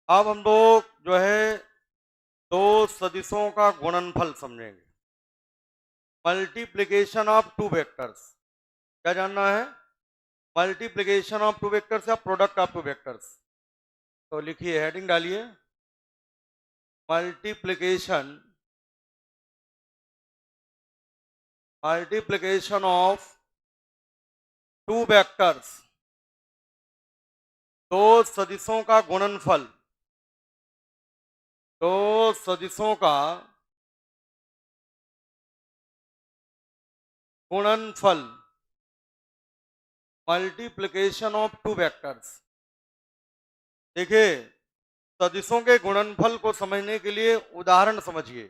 अब हम लोग जो है दो सदिशों का गुणनफल समझेंगे। Multiplication of two vectors. क्या जानना है? मल्टीप्लिकेशन ऑफ टू वेक्टर्स या प्रोडक्ट ऑफ टू वेक्टर्स। तो लिखिए, हेडिंग डालिए, multiplication multiplication of two vectors, दो सदिशों का गुणनफल। दो सदिशों का गुणनफल, मल्टीप्लिकेशन ऑफ टू वेक्टर्स। देखिए, सदिशों के गुणनफल को समझने के लिए उदाहरण समझिए।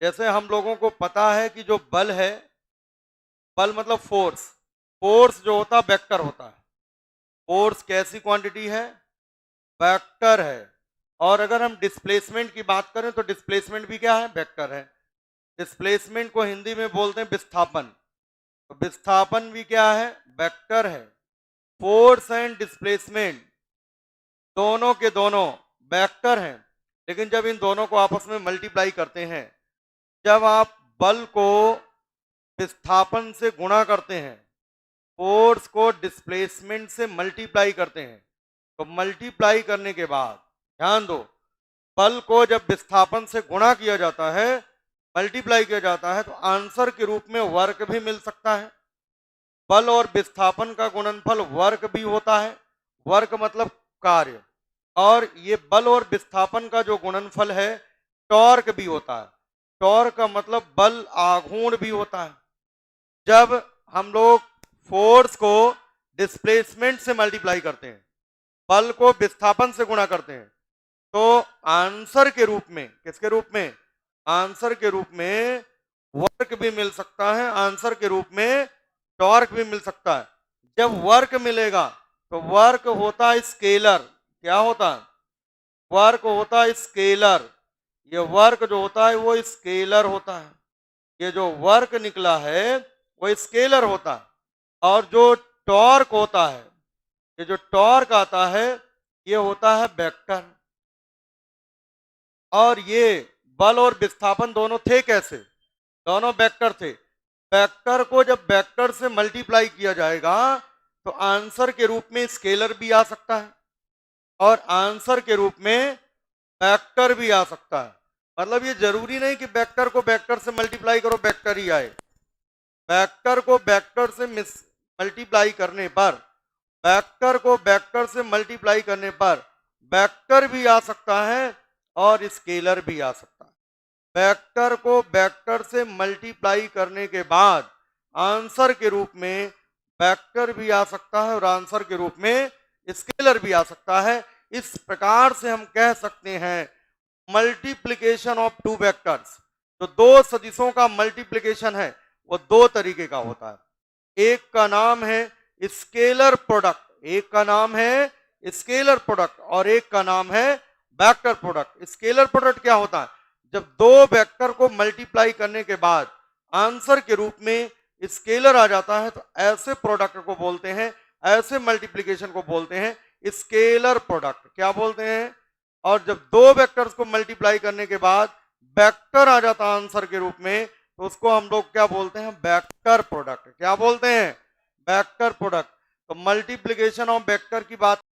जैसे हम लोगों को पता है कि जो बल है, बल मतलब फोर्स, फोर्स जो होता है वेक्टर होता है। फोर्स कैसी क्वांटिटी है? वेक्टर है। और अगर हम डिस्प्लेसमेंट की बात करें तो डिस्प्लेसमेंट भी क्या है? वेक्टर है। डिस्प्लेसमेंट को हिंदी में बोलते हैं विस्थापन। तो विस्थापन भी क्या है? वेक्टर है। फोर्स एंड डिस्प्लेसमेंट दोनों के दोनों वेक्टर हैं। लेकिन जब इन दोनों को आपस में मल्टीप्लाई करते हैं, जब आप बल को विस्थापन से गुणा करते हैं, फोर्स को डिस्प्लेसमेंट से मल्टीप्लाई करते हैं, तो मल्टीप्लाई करने के बाद ध्यान दो, बल को जब विस्थापन से गुणा किया जाता है, मल्टीप्लाई किया जाता है, तो आंसर के रूप में वर्क भी मिल सकता है। बल और विस्थापन का गुणनफल वर्क भी होता है। वर्क मतलब कार्य। और ये बल और विस्थापन का जो गुणनफल है, टॉर्क भी होता है। टॉर्क का मतलब बल आघूर्ण भी होता है। जब हम लोग फोर्स को डिस्प्लेसमेंट से मल्टीप्लाई करते हैं, बल को विस्थापन से गुणा करते हैं, तो आंसर के रूप में, किसके रूप में? आंसर के रूप में वर्क भी मिल सकता है, आंसर के रूप में टॉर्क भी मिल सकता है। जब वर्क मिलेगा तो वर्क होता है स्केलर। क्या होता है? वर्क होता है स्केलर। ये वर्क जो होता है वो स्केलर होता है। ये जो वर्क निकला है वो स्केलर होता है। और जो टॉर्क होता है, ये जो टॉर्क आता है, ये होता है वेक्टर। और ये बल और विस्थापन दोनों थे कैसे? दोनों वेक्टर थे। वेक्टर को जब वेक्टर से मल्टीप्लाई किया जाएगा तो आंसर के रूप में स्केलर भी आ सकता है और आंसर के रूप में वेक्टर भी आ सकता है। मतलब ये जरूरी नहीं कि वेक्टर को वेक्टर से मल्टीप्लाई करो वेक्टर ही आए। वेक्टर को वेक्टर से मल्टीप्लाई करने पर, वेक्टर को वेक्टर से मल्टीप्लाई करने पर वेक्टर भी आ सकता है और स्केलर भी आ सकता है। वेक्टर को वेक्टर से मल्टीप्लाई करने के बाद आंसर के रूप में वेक्टर भी आ सकता है और आंसर के रूप में स्केलर भी आ सकता है। इस प्रकार से हम कह सकते हैं मल्टीप्लिकेशन ऑफ टू वेक्टर्स, जो दो सदिशों का मल्टीप्लिकेशन है, वो दो तरीके का होता है। एक का नाम है स्केलर प्रोडक्ट, एक का नाम है स्केलर प्रोडक्ट और एक का नाम है वेक्टर प्रोडक्ट। स्केलर प्रोडक्ट क्या होता है? जब दो वेक्टर को मल्टीप्लाई करने के बाद आंसर के रूप में स्केलर आ जाता है, तो ऐसे प्रोडक्ट को बोलते हैं, ऐसे मल्टीप्लिकेशन को बोलते हैं स्केलर प्रोडक्ट। क्या बोलते हैं? और जब दो वेक्टर्स को मल्टीप्लाई करने के बाद वेक्टर आ जाता है आंसर के रूप में, तो उसको हम लोग क्या बोलते हैं? Vector product. क्या बोलते हैं? Vector product. तो मल्टीप्लिकेशन ऑफ वेक्टर की बात